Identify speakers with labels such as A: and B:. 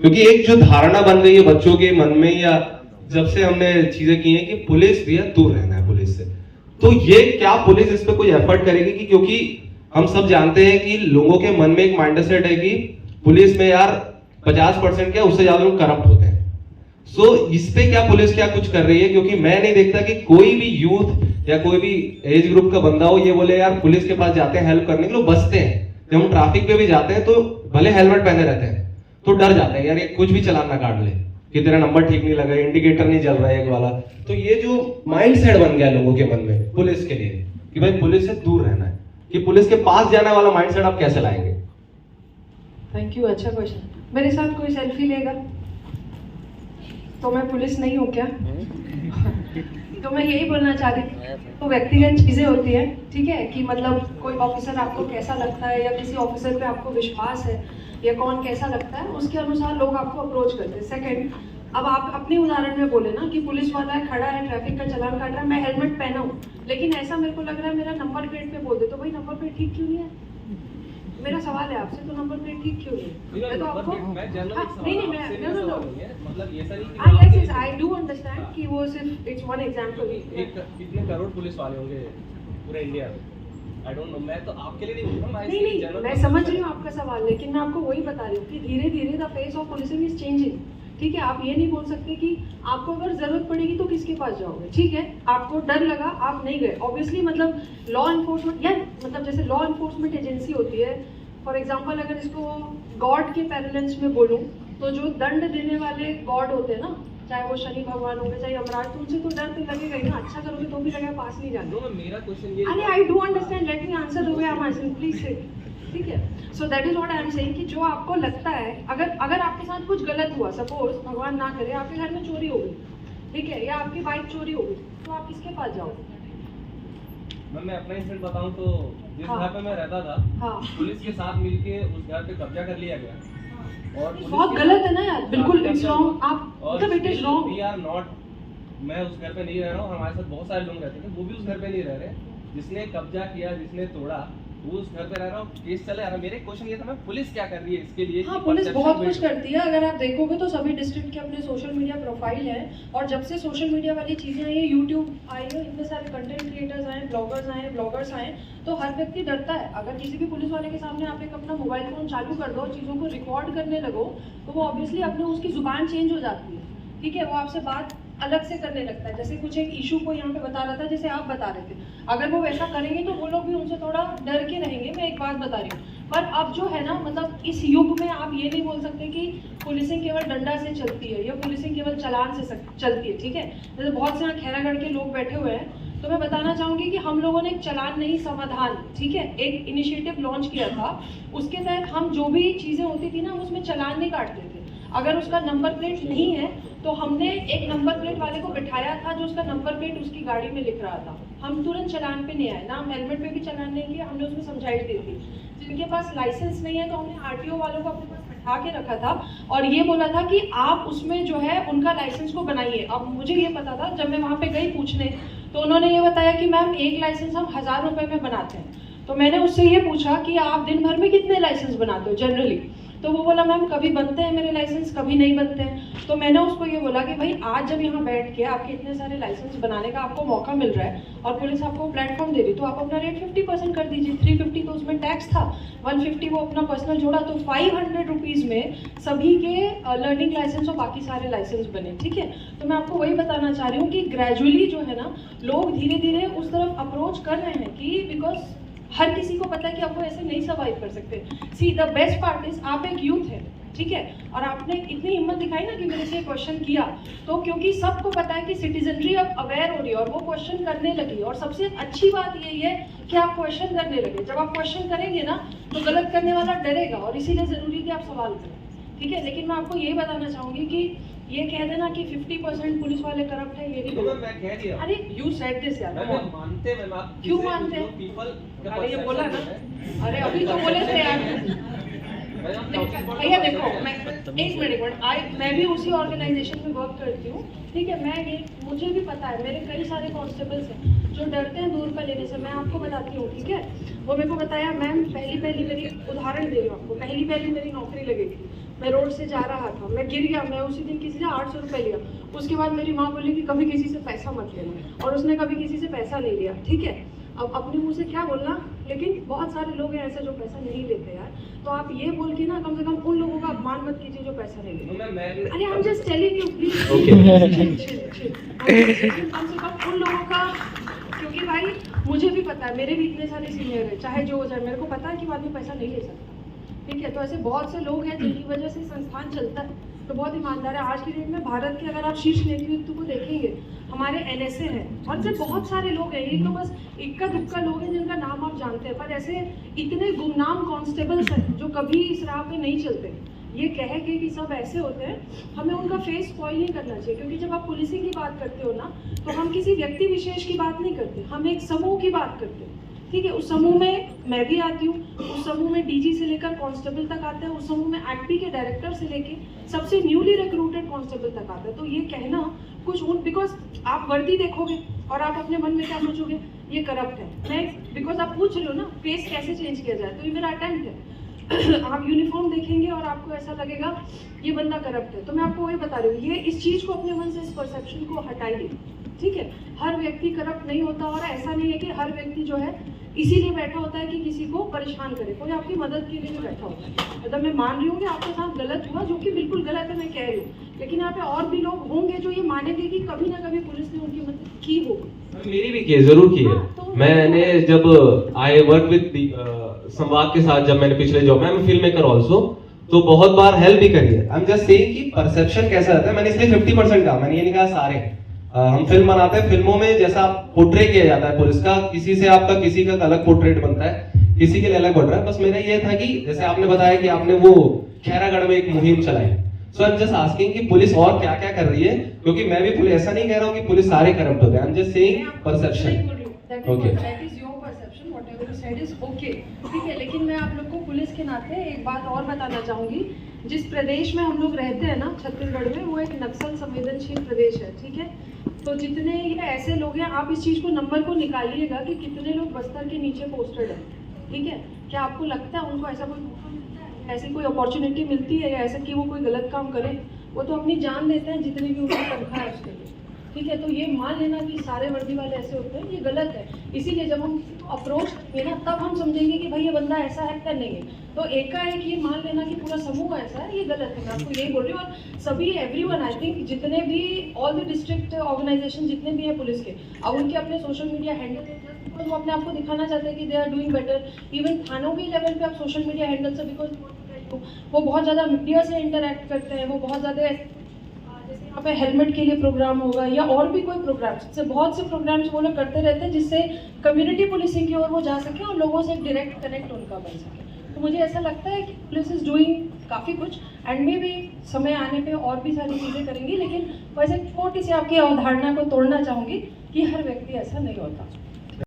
A: क्योंकि एक जो धारणा बन गई है बच्चों के मन में, या जब से हमने चीजें की हैं कि पुलिस भी है, दूर रहना है पुलिस से, तो ये क्या पुलिस इस पे कोई एफर्ट करेगी? कि क्योंकि हम सब जानते हैं कि लोगों के मन में एक माइंडसेट है कि पुलिस में यार 50% क्या, उससे ज्यादा लोग करप्ट होते हैं। सो इस पे क्या पुलिस क्या कुछ कर रही है? क्योंकि मैं नहीं देखता कि कोई भी यूथ या कोई भी एज ग्रुप का बंदा हो ये बोले यार पुलिस के पास जाते हैं हेल्प करने के लिए, बचते हैं। जब हम ट्रैफिक पे भी जाते हैं तो भले हेलमेट पहने रहते हैं तो डर जाते हैं यार ये कुछ भी चालान ना काट ले कि तेरा नंबर ठीक नहीं लगा, इंडिकेटर नहीं जल रहा है एक वाला। तो ये जो माइंडसेट बन गया लोगों के मन में पुलिस के लिए कि भाई पुलिस से दूर रहना है, कि पुलिस के पास जाने वाला माइंडसेट आप कैसे लाएंगे?
B: थैंक यू, अच्छा क्वेश्चन। मेरे साथ कोई सेल्फी लेगा तो मैं पुलिस नहीं हूँ क्या? तो मैं यही बोलना चाह रही थी, तो व्यक्तिगत चीज़ें होती हैं, ठीक है, कि मतलब कोई ऑफिसर आपको कैसा लगता है या किसी ऑफिसर पे आपको विश्वास है या कौन कैसा लगता है, उसके अनुसार लोग आपको अप्रोच करते हैं। सेकंड, अब आप अपने उदाहरण में बोले ना कि पुलिस वाला है, खड़ा है, ट्रैफिक का चालान काट रहा है, मैं हेलमेट पहना हूँ, लेकिन ऐसा मेरे को लग रहा है मेरा नंबर प्लेट पे बोल दे, तो भाई नंबर प्लेट ठीक क्यों नहीं है? मेरा सवाल है आपसे, तो नंबर प्लेट ठीक क्यों नहीं है? तो आपको यस आई डू अंडरस्टैंड कि वो सिर्फ इट्स वन एग्जांपल।
C: कितने करोड़ पुलिस वाले होंगे पूरे इंडिया में? आई डोंट नो, मैं तो आपके लिए नहीं बोल रहा हूं,
B: नहीं, मैं समझ रही हूँ आपका सवाल, लेकिन मैं आपको वही बता रही हूँ कि धीरे धीरे the face of policing is changing. ठीक है, आप ये नहीं बोल सकते कि आपको अगर जरूरत पड़ेगी तो किसके पास जाओगे। ठीक है, आपको डर लगा, आप नहीं गए, ऑब्वियसली मतलब लॉ एनफोर्समेंट या मतलब जैसे लॉ एनफोर्समेंट एजेंसी होती है, फॉर एग्जांपल अगर इसको गॉड के पैरेलल्स में बोलूं तो जो दंड देने वाले गॉड होते हैं ना, चाहे वो शनि भगवान होंगे चाहे यमराज, तो उनसे तो डर तो लगेगा ही ना। अच्छा करोगे तो भी लगेगा, पास नहीं जाते।
C: मेरा क्वेश्चन ये,
B: अरे I do understand, let me answer the way I am answering, please से। ठीक है, so that is what I am saying कि जो आपको लगता है, अगर आपके साथ कुछ गलत हुआ, सपोज भगवान ना करे आपके घर में चोरी हो गई, ठीक है, या आपकी बाइक चोरी हो गई, तो आप किसके पास जाओगे?
C: मैं अपना इंसिडेंट बताऊं तो जिस घर पे मैं रहता था, पुलिस के साथ मिलके उस घर पे कब्जा कर लिया गया, और
B: बहुत गलत है ना यार, बिल्कुल इट्स रॉन्ग। आप मतलब it is wrong.
C: We are not, मैं उस घर पे नहीं रह रहा हूँ, हमारे साथ बहुत सारे लोग रहते थे, वो भी उस घर पे नहीं रह रहे। जिसने कब्जा किया, जिसने तोड़ा, वो उस घर पे रह रहा हूँ, केस चले आ रहा। मेरे क्वेश्चन ये था, मैं पुलिस क्या कर रही है इसके लिए?
B: हाँ, पुलिस बहुत कुछ करती है। अगर आप देखोगे तो सभी डिस्ट्रिक्ट के अपने सोशल मीडिया प्रोफाइल है, और जब से सोशल मीडिया वाली चीज़ें आई है, यूट्यूब आई है, इतने सारे कंटेंट क्रिएटर्स आए, ब्लॉगर्स आए, तो हर व्यक्ति डरता है। अगर किसी भी पुलिस वाले के सामने आप एक अपना मोबाइल फ़ोन चालू कर दो, चीज़ों को रिकॉर्ड करने लगो, तो वो ऑब्वियसली अपने उसकी ज़ुबान चेंज हो जाती है। ठीक है, वो आपसे बात अलग से करने लगता है। जैसे कुछ एक इशू को यहाँ पे बता रहा था, जैसे आप बता रहे थे, अगर वो वैसा करेंगे तो वो लोग भी उनसे थोड़ा डर के रहेंगे। मैं एक बात बता रही हूँ, पर अब जो है ना, मतलब इस युग में आप ये नहीं बोल सकते कि पुलिसिंग केवल डंडा से चलती है या पुलिसिंग केवल चालान से चलती है। ठीक है, जैसे बहुत से यहाँ खैरागढ़ के लोग बैठे हुए हैं, तो मैं बताना चाहूँगी कि हम लोगों ने एक चालान नहीं समाधान, ठीक है, एक इनिशिएटिव लॉन्च किया था। उसके तहत हम जो भी चीज़ें होती थी ना, उसमें चालान नहीं काटते थे। अगर उसका नंबर प्लेट नहीं है तो हमने एक नंबर प्लेट वाले को बिठाया था जो उसका नंबर प्लेट उसकी गाड़ी में लिख रहा था। हम तुरंत चालान पे नहीं आए ना, हम हेलमेट पे भी चालान नहीं किया, हमने उसमें समझाइश दी थी। जिनके पास लाइसेंस नहीं है तो हमने आरटीओ वालों को अपने पास बैठा के रखा था और ये बोला था कि आप उसमें जो है उनका लाइसेंस को बनाइए। अब मुझे ये पता था, जब मैं वहाँ पे गई पूछने, तो उन्होंने ये बताया कि मैम एक लाइसेंस हम 1000 रुपये में बनाते हैं। तो मैंने उससे ये पूछा कि आप दिन भर में कितने लाइसेंस बनाते हो जनरली? तो वो बोला मैम कभी बनते हैं मेरे लाइसेंस, कभी नहीं बनते हैं। तो मैंने उसको ये बोला कि भाई आज जब यहाँ बैठ के आपके इतने सारे लाइसेंस बनाने का आपको मौका मिल रहा है और पुलिस आपको प्लेटफॉर्म दे रही, तो आप अपना रेट 50% कर दीजिए। 350 तो उसमें टैक्स था, 150 वो अपना पर्सनल जोड़ा, तो 500 रुपीज़ में सभी के लर्निंग लाइसेंस और बाकी सारे लाइसेंस बने। ठीक है, तो मैं आपको वही बताना चाह रही हूँ कि ग्रेजुअली जो है ना, लोग धीरे धीरे उस तरफ अप्रोच कर रहे हैं कि बिकॉज हर किसी को पता है कि आप वो ऐसे नहीं सर्वाइव कर सकते। See the best part is आप एक यूथ है, ठीक है, और आपने इतनी हिम्मत दिखाई ना कि मेरे से क्वेश्चन किया, तो क्योंकि सबको पता है कि सिटीजनरी अब अवेयर हो रही है और वो क्वेश्चन करने लगी। और सबसे अच्छी बात यही है कि आप क्वेश्चन करने लगे। जब आप क्वेश्चन करेंगे ना तो गलत करने वाला डरेगा, और इसीलिए ज़रूरी है कि आप सवाल करें। ठीक है, लेकिन मैं आपको यही बताना चाहूँगी कि ये कह देना कि 50% पुलिस वाले करप्ट है, ये नहीं।
C: तो मैं कह दिया।
B: अरे यू सेड दिस यार,
C: मानते मैं आप
B: क्यों मानते हैं? अरे ये बोला ना, अरे अभी तो बोले थे यार। भैया देखो, मैं एक मिनट मैं भी उसी ऑर्गेनाइजेशन में वर्क करती हूँ। ठीक है, मुझे भी पता है, मेरे कई सारे कांस्टेबल्स हैं जो डरते हैं दूर का लेने से। मैं आपको बताती हूँ, ठीक है, वो मेरे को बताया मैम पहली मेरी उदाहरण दे रही हूँ आपको, पहली मेरी नौकरी लगेगी, मैं रोड से जा रहा था, मैं गिर गया, मैं उसी दिन किसी से 800 रुपये लिया। उसके बाद मेरी माँ बोली कि कभी किसी से पैसा मत लेना, और उसने कभी किसी से पैसा नहीं लिया, ठीक है। अब अपने मुंह से क्या बोलना, लेकिन बहुत सारे लोग हैं ऐसे जो पैसा नहीं लेते यार। तो आप ये बोल के ना कम से कम उन लोगों का अपमान मत कीजिए जो पैसा नहीं लेते। अरे I am just telling you please, कम से कम उन लोगों का, क्योंकि भाई मुझे भी पता है, मेरे भी इतने सारे सीनियर है, चाहे जो हो जाए, मेरे को पता है कि वो आदमी पैसा नहीं ले सकता, ठीक है। तो ऐसे बहुत से लोग हैं जिनकी वजह से संस्थान चलता है, तो बहुत ईमानदार है। आज की डेट में भारत के अगर आप शीर्ष नेतृत्व को देखेंगे, हमारे NSA हैं और से बहुत सारे लोग हैं, ये तो बस इक्का दुक्का लोग हैं जिनका नाम आप जानते हैं, पर ऐसे इतने गुमनाम कांस्टेबल्स हैं जो कभी इस राह पे नहीं चलते। ये कह के कि सब ऐसे होते हैं, हमें उनका फेस स्पॉइल नहीं करना चाहिए, क्योंकि जब आप पुलिसिंग की बात करते हो ना, तो हम किसी व्यक्ति विशेष की बात नहीं करते, हम एक समूह की बात करते हैं, ठीक है। उस समूह में मैं भी आती हूँ, उस समूह में DG से लेकर कांस्टेबल तक आते हैं, उस समूह में एक्टी के डायरेक्टर से लेके सबसे न्यूली रिक्रूटेड कांस्टेबल तक आता है। तो ये कहना कुछ उन, बिकॉज आप वर्दी देखोगे और आप अपने मन में क्या सोचोगे, ये करप्ट है। मैं बिकॉज आप पूछ रहे हो ना फेस कैसे चेंज किया जाए, तो ये मेरा अटेम्प्ट है। आप यूनिफॉर्म देखेंगे और आपको ऐसा लगेगा ये बंदा करप्ट है, तो मैं आपको वही बता रही हूँ, ये इस चीज़ को अपने मन से, इस परसेप्शन को हटाइए, ठीक है। हर व्यक्ति करप्ट नहीं होता, और ऐसा नहीं है कि हर व्यक्ति जो है इसीलिए बैठा होता है कि किसी को परेशान करे, कोई आपकी मदद के लिए भी बैठा होता है। मतलब मैं मान रही हूँ कि आपके साथ गलत हुआ, जो कि बिल्कुल गलत है, मैं कह रही हूँ, लेकिन यहाँ पे और भी लोग होंगे जो ये मानेंगे कि कभी ना कभी पुलिस ने उनकी मदद की होगी।
A: मेरी भी की, जरूर की है।
B: तो
A: मैंने जब आई वर्क विद संवाद के साथ, जब मैंने पिछले जॉब में, I am film maker also, तो बहुत बार हेल्प भी करी है। आई एम जस्ट सेइंग कि परसेप्शन कैसा रहता है, मैंने इसलिए 50% कहा, मैंने ये नहीं कहा सारे। हम फिल्म बनाते हैं, फिल्मों में जैसा पोर्ट्रे किया जाता है पुलिस का, किसी से आपका किसी का अलग पोर्ट्रेट बनता है, किसी के लिए अलग बन रहा है। बस मेरा ये था कि जैसे आपने बताया कि आपने वो खैरागढ़ में एक मुहिम चलाई, सो आई एम जस्ट आस्किंग कि पुलिस और क्या क्या कर रही है, क्योंकि मैं भी पुलिस, ऐसा नहीं कह रहा हूँ कि पुलिस सारे करप्ट होते हैं, आई am just saying perception. Okay.
B: That is your perception, whatever you said is okay, ठीक है। लेकिन मैं आप लोग को पुलिस के नाते एक बात और बताना चाहूँगी, जिस प्रदेश में हम लोग रहते हैं ना, छत्तीसगढ़ में, वो एक नक्सल संवेदनशील प्रदेश है, ठीक है। तो जितने ये ऐसे लोग हैं, आप इस चीज़ को नंबर को निकालिएगा कि कितने लोग बस्तर के नीचे पोस्टेड हैं, ठीक है। क्या आपको लगता है उनको ऐसा कोई मौका मिलता है, ऐसी कोई अपॉर्चुनिटी मिलती है, या ऐसा कि वो कोई गलत काम करे? वो तो अपनी जान देते हैं, जितनी भी उनकी तनख्वाह है उसके लिए, ठीक है। तो ये मान लेना कि सारे वर्दी वाले ऐसे होते हैं, ये गलत है। इसीलिए जब हम अप्रोच करेंगे ना, तब हम समझेंगे कि भाई ये बंदा ऐसा है या नहीं है। तो एकाएक ये मान लेना कि पूरा समूह ऐसा है, ये गलत है। मैं आपको यही बोल रही हूँ, और सभी एवरीवन, आई थिंक जितने भी ऑल द डिस्ट्रिक्ट ऑर्गेनाइजेशन जितने भी हैं पुलिस के, अब उनके अपने सोशल मीडिया हैंडल, बिकॉज वो अपने आप को दिखाना चाहते हैं कि they are doing better. Even थानों के लेवल पे आप सोशल मीडिया हैंडल से, बिकॉज वो बहुत ज़्यादा मीडिया से इंटरेक्ट करते हैं, वो बहुत ज़्यादा, जैसे यहाँ पे हेलमेट के लिए प्रोग्राम होगा या और भी कोई प्रोग्राम, से बहुत से प्रोग्राम्स वो लोग करते रहते हैं, जिससे कम्युनिटी पुलिसिंग की ओर वो जा सके और लोगों से डायरेक्ट कनेक्ट उनका बन सके। तो मुझे ऐसा लगता है कि पुलिस इज डूइंग काफ़ी कुछ, एंड में भी समय आने पे और भी सारी चीज़ें करेंगी। लेकिन वैसे छोटी सी आपकी अवधारणा को तोड़ना चाहूँगी कि हर व्यक्ति ऐसा नहीं होता।